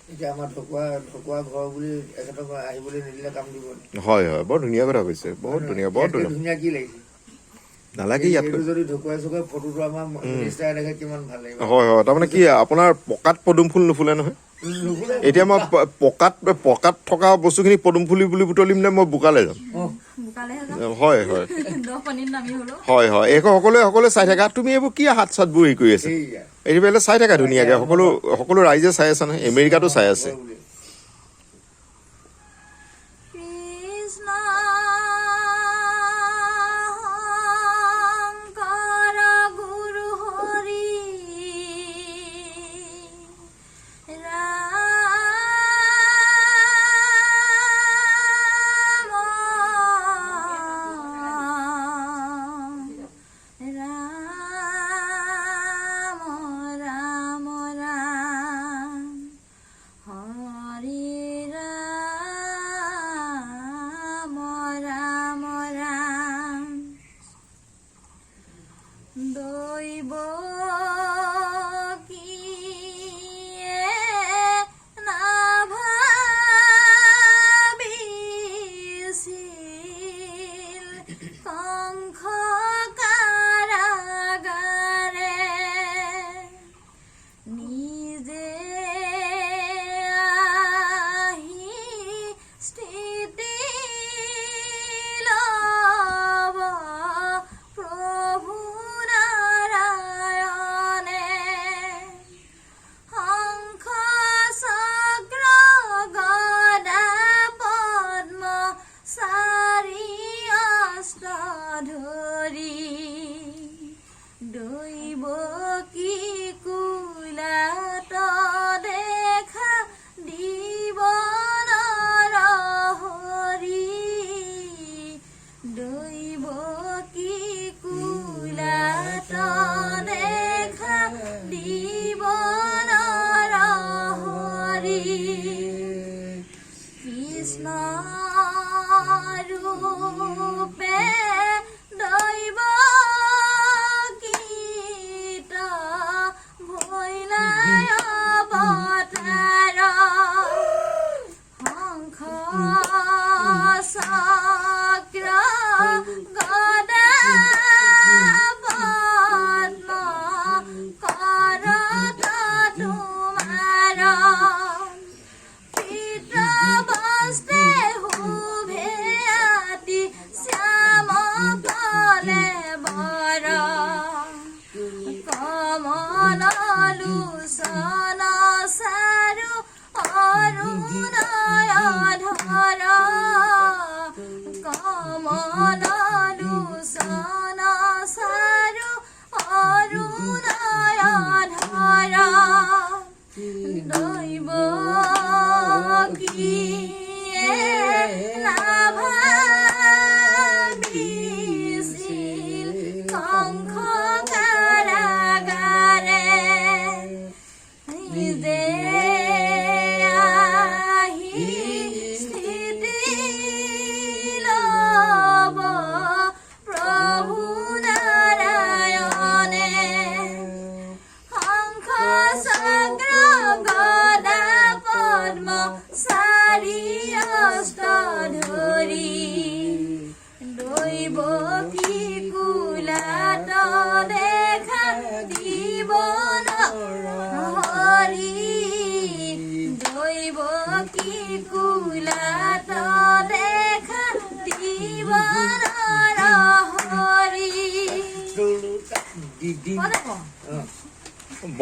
এতিয়া আমাৰ ঢকুৱা ঘৰ বুলি এখেতক আহিবলৈ নিদিলে কাম দিব হয় হয় বৰ ধুনীয়া কথা কৈছে বহুত ধুনীয়া বৰ ধুনীয়া ধুনীয়া কি লাগিছে নালাগে ইয়াত যদি ঢকুৱাই চকুৱাই ফটোটো আমাৰ মিনিষ্টাৰে দেখে কিমান ভাল লাগিব হয় হয় তাৰমানে কি আপোনাৰ পকাত পদুম ফুল নুফুলে নহয় এতিয়া মই পকাত থকা বস্তুখিনি পদুম ফুলি বুলি বুটলিম নে মই বোকালে যাম হয় হয় হয় হয় এই সকলোৱে চাই থাকা তুমি এইবোৰ কি হাত চাতবোৰ হেৰি কৰি আছে এইবিলাক চাই থাকা ধুনীয়াকে সকলো ৰাইজে চাই আছে নহয় আমেৰিকাতো চাই আছে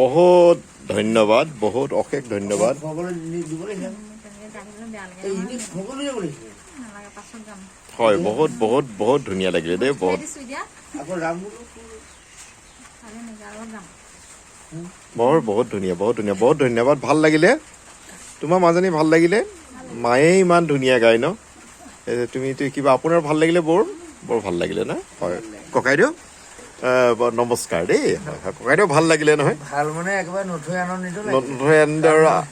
বহুত ধন্যবাদ বহুত অশেষ ধন্যবাদ হয় বহুত বহুত বহুত ধুনীয়া লাগিলে দেই বহুত বহুত ধুনীয়া বহুত ধন্যবাদ ভাল লাগিলে তোমাৰ মাজনী ভাল লাগিলে মায়ে ইমান ধুনীয়া গায় ন তুমি কিবা আপোনাৰ ভাল লাগিলে বৰ ভাল লাগিলে না হয় ককাইদেউ নমস্কাৰ দেই ককাইদেউ ভাল লাগিলে নহয় ভাল মানে একেবাৰে নথৈ আনন্দিত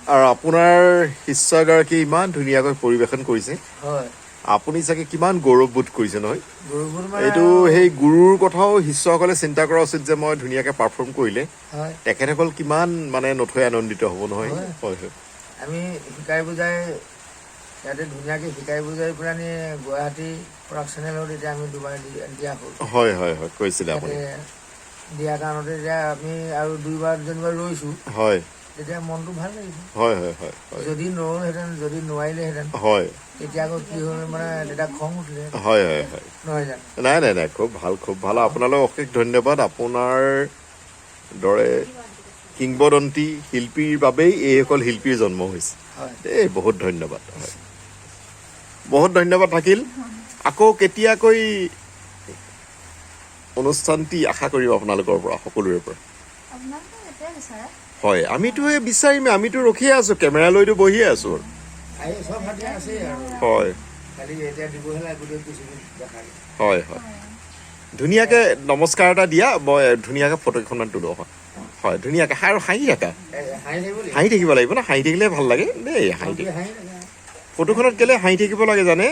আৰু আপোনাৰ শিষ্যগৰাকী ইমান ধুনীয়াকৈ পৰিৱেশন কৰিছে হয় আপুনি চাগে কিমান গৌৰৱবোধ কৰিছে নহয় এইটো সেই গুৰুৰ কথাও শিষ্যসকলে চিন্তা কৰা উচিত যে মই ধুনীয়াকে পাৰফৰ্ম কৰিলে তেখেতসকল কিমান মানে নথৈ আনন্দিত হ'ব নহয় হয় হয় আমি শিকাই বুজাই ইয়াতে ধুনীয়াকৈ শিকাই বুজাই পেলাই নি গুৱাহাটী প্ৰডাকশ্যনেলত এতিয়া আমি দুবাৰ দিয়া হ'ল হয় হয় হয় কৈছিলে আপুনি দিয়া কাৰণতে এতিয়া আমি আৰু দুইবাৰ যেনিবা ৰৈছোঁ হয় তেতিয়া মনটো ভাল লাগিছে হয় হয় হয় যদি নৰলহেঁতেন যদি নোৱাৰিলেহেঁতেন হয় তেতিয়া আকৌ কি হ'ল মানে তেতিয়া খং উঠিলে হয় হয় হয় নহয় জানো নাই নাই নাই খুব ভাল আপোনালৈ অশেষ ধন্যবাদ আপোনাৰ দৰে কিংবদন্তী শিল্পীৰ বাবেই এইসকল শিল্পীৰ জন্ম হৈছে হয় দেই বহুত ধন্যবাদ হয় বহুত ধন্যবাদ থাকিল আকৌ কেতিয়াকৈ অনুষ্ঠানটি আশা কৰিম আপোনালোকৰ পৰা সকলোৰে পৰা হয় আমিতো এই বিচাৰিমেই আমিতো ৰখিয়ে আছোঁ কেমেৰা লৈতো বহিয়ে আছোঁ চব হাতে আছে আৰু হয় খালি এতিয়া দিবহে লাগে গোটেই পৃথিৱীত দেখা হয় হয় ধুনীয়াকৈ নমস্কাৰ এটা দিয়া মই ধুনীয়াকৈ ফটোকেইখনমান তোলোঁ হয় হয় ধুনীয়াকৈ আৰু হাঁহি থাকা হাঁহি থাকিব লাগিব ন হাঁহি থাকিলে ভাল লাগে দেই হাঁহি থাকিব ফটোখনত কেলৈ হাঁহি থাকিব লাগে জানে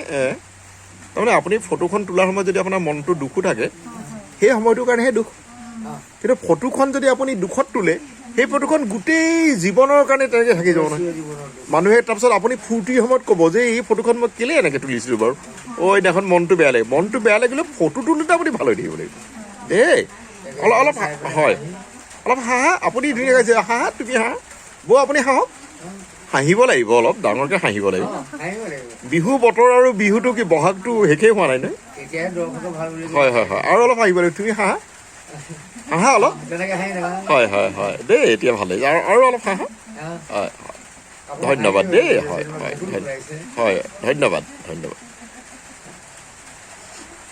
তাৰমানে আপুনি ফটোখন তোলাৰ সময়ত যদি আপোনাৰ মনটো দুখো থাকে সেই সময়টোৰ কাৰণেহে দুখ কিন্তু ফটোখন যদি আপুনি দুখত তোলে সেই ফটোখন গোটেই জীৱনৰ কাৰণে তেনেকৈ থাকি যাব নহয় মানুহে তাৰপিছত আপুনি ফূৰ্তিৰ সময়ত ক'ব যে এই ফটোখন মই কেলৈ এনেকৈ তুলিছিলোঁ বাৰু এইদিনাখন মনটো বেয়া লাগে মনটো বেয়া লাগিলেও ফটো তোলোতে আপুনি ভাল হৈ থাকিব লাগিব দেই অলপ হয় অলপ হাঁহা আপুনি ধুনীয়াকৈ কৈছে হাঁহা তুমি হাঁহা বৌ আপুনি হাঁহক হাঁহিব লাগিব অলপ ডাঙৰকৈ হাঁহিব লাগিব বিহু বতৰ আৰু বিহুটো কি বহাগটো শেষেই হোৱা নাই নহয় হয় হয় হয় আৰু অলপ হাঁহিব লাগিব তুমি হাঁহা হাঁহা অলপ হয় হয় হয় দেই এতিয়া ভাল লাগিছে আৰু অলপ হাঁহা হয় হয় ধন্যবাদ দেই হয় হয় হয় ধন্যবাদ ধন্যবাদ